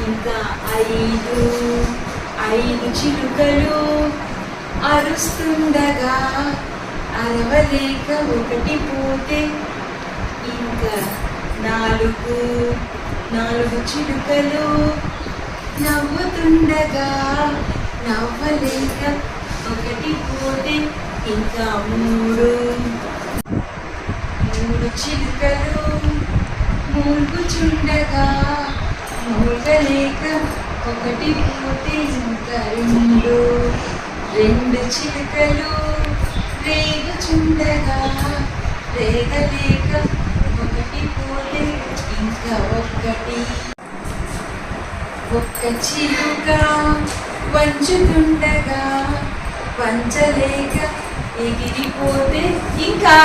ఇంకా ఐదు చిలుకలు అరుస్తుండగా అరవలేక ఒకటి పోతే ఇంకా నాలుగు చిలుకలు నవ్వుతుండగా నవ్వలేక ఒకటి పోతే ఇంకా మూడు చిలుకలు మూలుగుచుండగా మూలగలేక ఒకటి పోతే ఇంకా రెండు చిలుకలు రేగుచుండగా రేగలేక ఒకటి పోతే ఇంకా ఒక్క చిలుక వంచుతుండగా వంచలేక ఎగిరిపోతే ఇంకా